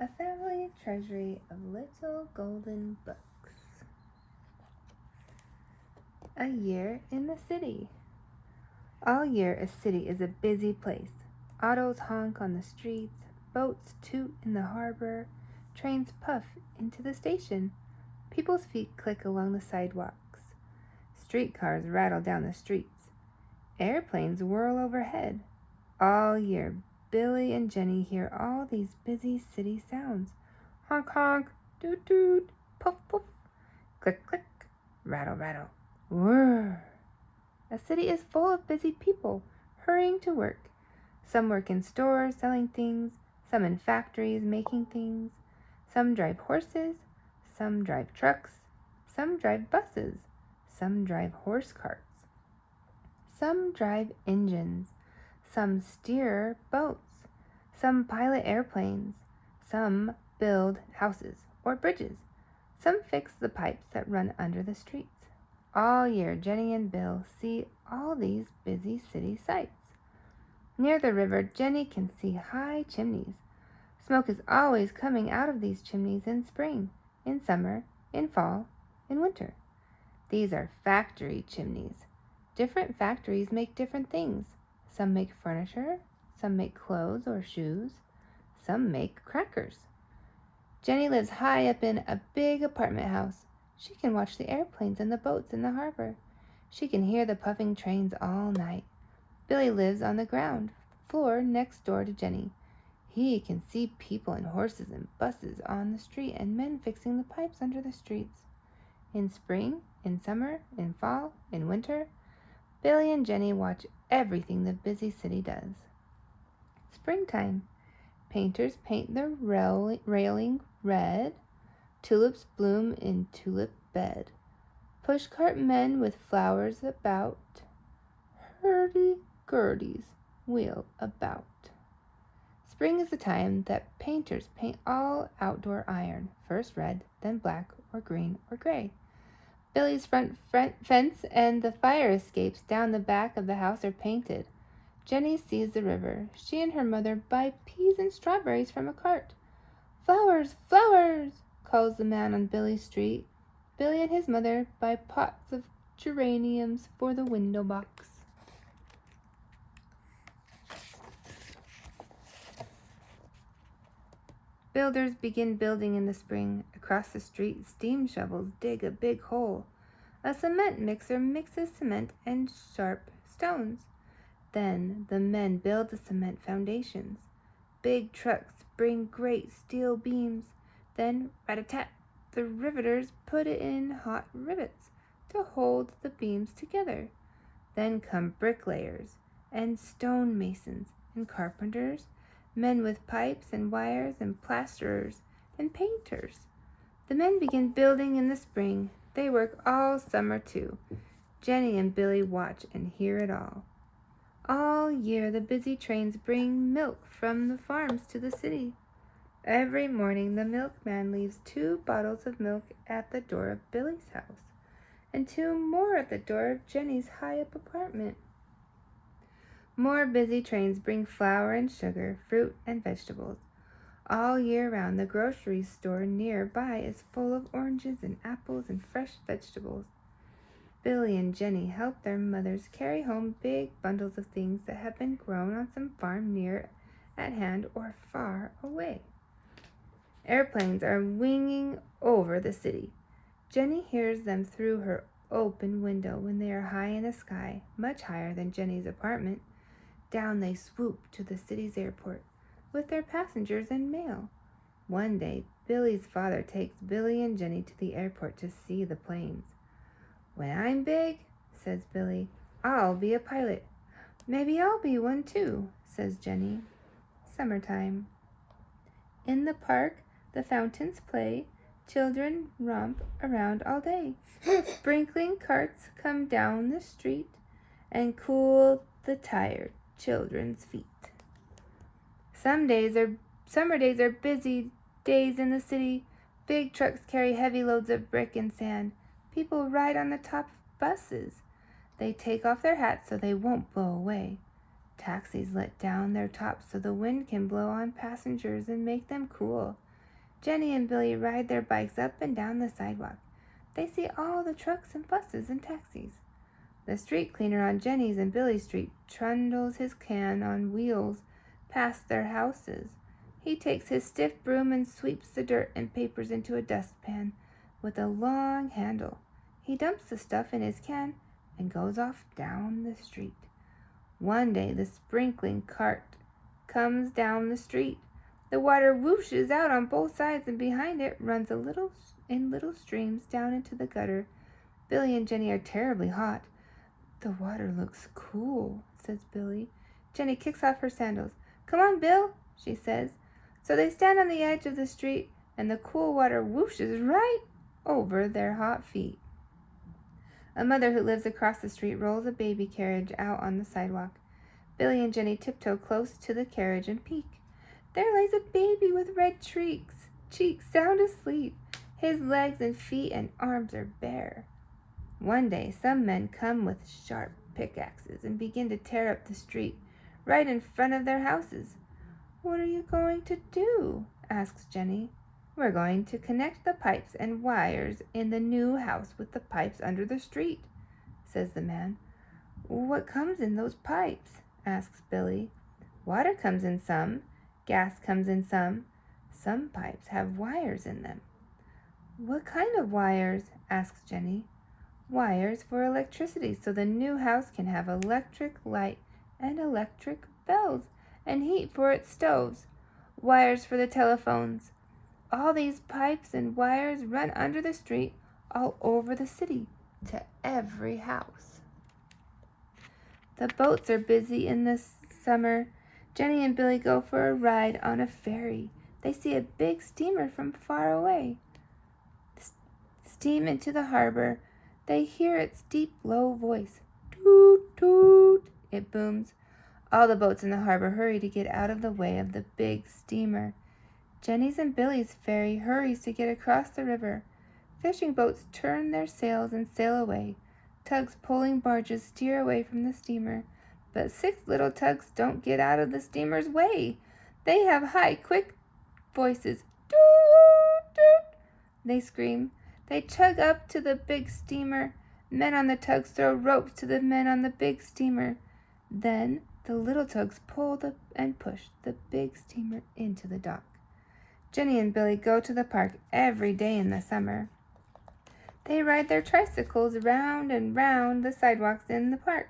A family treasury of little golden books. A year in the city. All year a city is a busy place. Autos honk on the streets, boats toot in the harbor, trains puff into the station. People's feet click along the sidewalks. Streetcars rattle down the streets. Airplanes whirl overhead. All year, Billy and Jenny hear all these busy city sounds. Honk honk, toot toot, puff puff, click click, rattle rattle, whir. A city is full of busy people, hurrying to work. Some work in stores selling things, some in factories making things. Some drive horses, some drive trucks, some drive buses, some drive horse carts. Some drive engines, some steer boats, some pilot airplanes, some build houses or bridges, some fix the pipes that run under the streets. All year, Jenny and Bill see all these busy city sights. Near the river, Jenny can see high chimneys. Smoke is always coming out of these chimneys in spring, in summer, in fall, in winter. These are factory chimneys. Different factories make different things. Some make furniture, some make clothes or shoes, some make crackers. Jenny lives high up in a big apartment house. She can watch the airplanes and the boats in the harbor. She can hear the puffing trains all night. Billy lives on the ground floor next door to Jenny. He can see people and horses and buses on the street and men fixing the pipes under the streets. In spring, in summer, in fall, in winter, Billy and Jenny watch everything the busy city does. Springtime. Painters paint the railing red. Tulips bloom in tulip bed. Pushcart men with flowers about. Hurdy-gurdies wheel about. Spring is the time that painters paint all outdoor iron, first red, then black or green or gray. Billy's front fence and the fire escapes down the back of the house are painted. Jenny sees the river. She and her mother buy peas and strawberries from a cart. Flowers, flowers, calls the man on Billy's street. Billy and his mother buy pots of geraniums for the window box. Builders begin building in the spring. Across the street, steam shovels dig a big hole. A cement mixer mixes cement and sharp stones. Then the men build the cement foundations. Big trucks bring great steel beams. Then, rat-a-tat, the riveters put in hot rivets to hold the beams together. Then come bricklayers and stonemasons and carpenters, men with pipes and wires and plasterers and painters. The men begin building in the spring. They work all summer too. Jenny and Billy watch and hear it all. All year the busy trains bring milk from the farms to the city. Every morning the milkman leaves 2 bottles of milk at the door of Billy's house and 2 more at the door of Jenny's high-up apartment. More busy trains bring flour and sugar, fruit and vegetables. All year round, the grocery store nearby is full of oranges and apples and fresh vegetables. Billy and Jenny help their mothers carry home big bundles of things that have been grown on some farm near at hand or far away. Airplanes are winging over the city. Jenny hears them through her open window when they are high in the sky, much higher than Jenny's apartment. Down they swoop to the city's airport with their passengers and mail. One day, Billy's father takes Billy and Jenny to the airport to see the planes. "When I'm big," says Billy, "I'll be a pilot." "Maybe I'll be one too," says Jenny. Summertime. In the park, the fountains play. Children romp around all day. Sprinkling carts come down the street and cool the tired children's feet. Summer days are busy days in the city. Big trucks carry heavy loads of brick and sand. People ride on the top of buses. They take off their hats so they won't blow away. Taxis let down their tops so the wind can blow on passengers and make them cool. Jenny and Billy ride their bikes up and down the sidewalk. They see all the trucks and buses and taxis. The street cleaner on Jenny's and Billy's street trundles his can on wheels past their houses. He takes his stiff broom and sweeps the dirt and papers into a dustpan with a long handle. He dumps the stuff in his can and goes off down the street. One day the sprinkling cart comes down the street. The water whooshes out on both sides, and behind it runs in little streams down into the gutter. Billy and Jenny are terribly hot. The water looks cool, says Billy. Jenny kicks off her sandals. Come on, Bill, she says. So they stand on the edge of the street, and the cool water whooshes right over their hot feet. A mother who lives across the street rolls a baby carriage out on the sidewalk. Billy and Jenny tiptoe close to the carriage and peek. There lays a baby with red cheeks sound asleep. His legs and feet and arms are bare. One day some men come with sharp pickaxes and begin to tear up the street right in front of their houses. What are you going to do? Asks Jenny. We're going to connect the pipes and wires in the new house with the pipes under the street, says the man. What comes in those pipes? Asks Billy. Water comes in some. Gas comes in some. Some pipes have wires in them. What kind of wires? Asks Jenny. Wires for electricity, so the new house can have electric light and electric bells and heat for its stoves. Wires for the telephones. All these pipes and wires run under the street all over the city to every house. The boats are busy in the summer. Jenny and Billy go for a ride on a ferry. They see a big steamer from far away steam into the harbor. They hear its deep, low voice. Toot, toot, it booms. All the boats in the harbor hurry to get out of the way of the big steamer. Jenny's and Billy's ferry hurries to get across the river. Fishing boats turn their sails and sail away. Tugs pulling barges steer away from the steamer. But 6 little tugs don't get out of the steamer's way. They have high, quick voices. Toot, toot, they scream. They chug up to the big steamer. Men on the tugs throw ropes to the men on the big steamer. Then the little tugs pull and push the big steamer into the dock. Jenny and Billy go to the park every day in the summer. They ride their tricycles round and round the sidewalks in the park.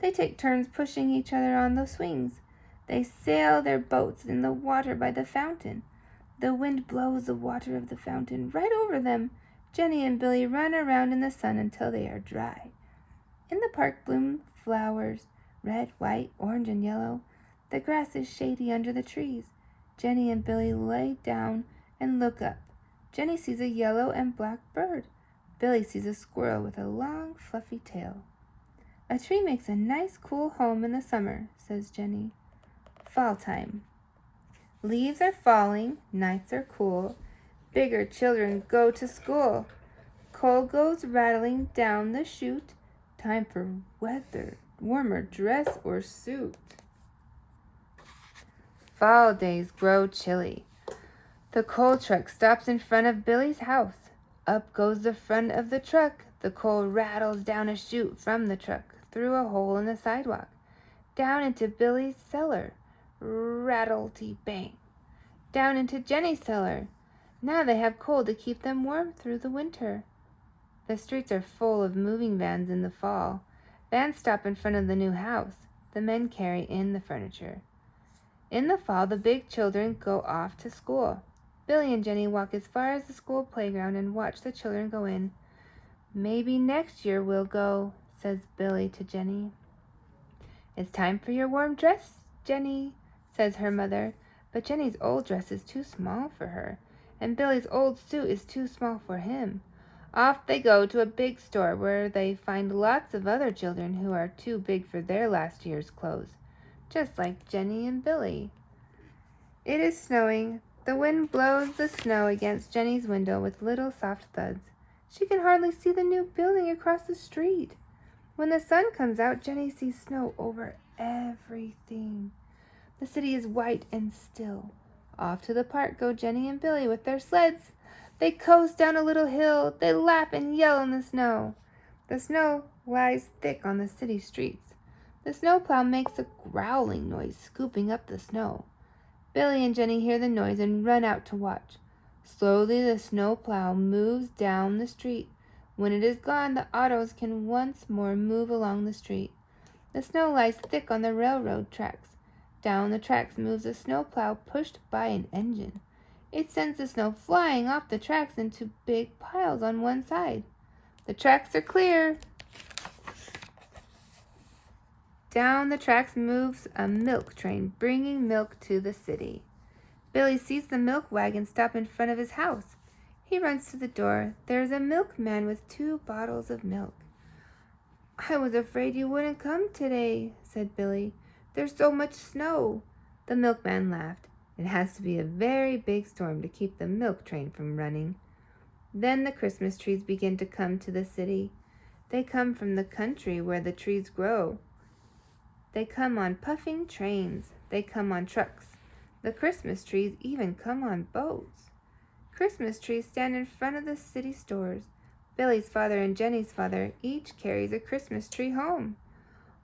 They take turns pushing each other on the swings. They sail their boats in the water by the fountain. The wind blows the water of the fountain right over them. Jenny and Billy run around in the sun until they are dry. In the park bloom flowers, red, white, orange, and yellow. The grass is shady under the trees. Jenny and Billy lay down and look up. Jenny sees a yellow and black bird. Billy sees a squirrel with a long, fluffy tail. A tree makes a nice, cool home in the summer, says Jenny. Fall time. Leaves are falling, nights are cool. Bigger children go to school. Coal goes rattling down the chute. Time for weather, warmer dress or suit. Fall days grow chilly. The coal truck stops in front of Billy's house. Up goes the front of the truck. The coal rattles down a chute from the truck, through a hole in the sidewalk, down into Billy's cellar. Rattle-tee-bang. Down into Jenny's cellar. Now they have coal to keep them warm through the winter. The streets are full of moving vans in the fall. Vans stop in front of the new house. The men carry in the furniture. In the fall, the big children go off to school. Billy and Jenny walk as far as the school playground and watch the children go in. Maybe next year we'll go, says Billy to Jenny. It's time for your warm dress, Jenny, says her mother. But Jenny's old dress is too small for her, and Billy's old suit is too small for him. Off they go to a big store where they find lots of other children who are too big for their last year's clothes, just like Jenny and Billy. It is snowing. The wind blows the snow against Jenny's window with little soft thuds. She can hardly see the new building across the street. When the sun comes out, Jenny sees snow over everything. The city is white and still. Off to the park go Jenny and Billy with their sleds. They coast down a little hill. They laugh and yell in the snow. The snow lies thick on the city streets. The snowplow makes a growling noise, scooping up the snow. Billy and Jenny hear the noise and run out to watch. Slowly the snowplow moves down the street. When it is gone, the autos can once more move along the street. The snow lies thick on the railroad tracks. Down the tracks moves a snowplow pushed by an engine. It sends the snow flying off the tracks into big piles on one side. The tracks are clear. Down the tracks moves a milk train, bringing milk to the city. Billy sees the milk wagon stop in front of his house. He runs to the door. There's a milkman with 2 bottles of milk. "I was afraid you wouldn't come today," said Billy. "There's so much snow." The milkman laughed. "It has to be a very big storm to keep the milk train from running." Then the Christmas trees begin to come to the city. They come from the country where the trees grow. They come on puffing trains. They come on trucks. The Christmas trees even come on boats. Christmas trees stand in front of the city stores. Billy's father and Jenny's father each carries a Christmas tree home.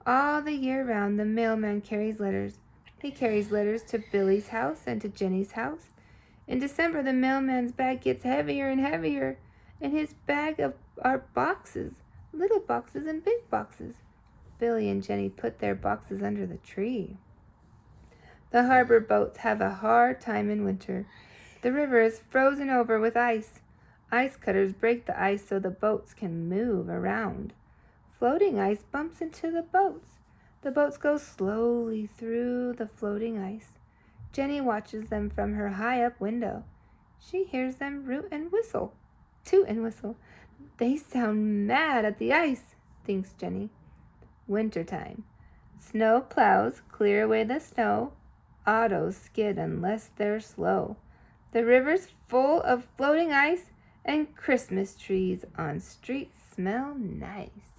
All the year round, the mailman carries letters. He carries letters to Billy's house and to Jenny's house. In December, the mailman's bag gets heavier and heavier. In his bag are boxes, little boxes and big boxes. Billy and Jenny put their boxes under the tree. The harbor boats have a hard time in winter. The river is frozen over with ice. Ice cutters break the ice so the boats can move around. Floating ice bumps into the boats. The boats go slowly through the floating ice. Jenny watches them from her high-up window. She hears them toot and whistle. They sound mad at the ice, thinks Jenny. Wintertime. Snow plows clear away the snow. Autos skid unless they're slow. The river's full of floating ice, and Christmas trees on streets smell nice.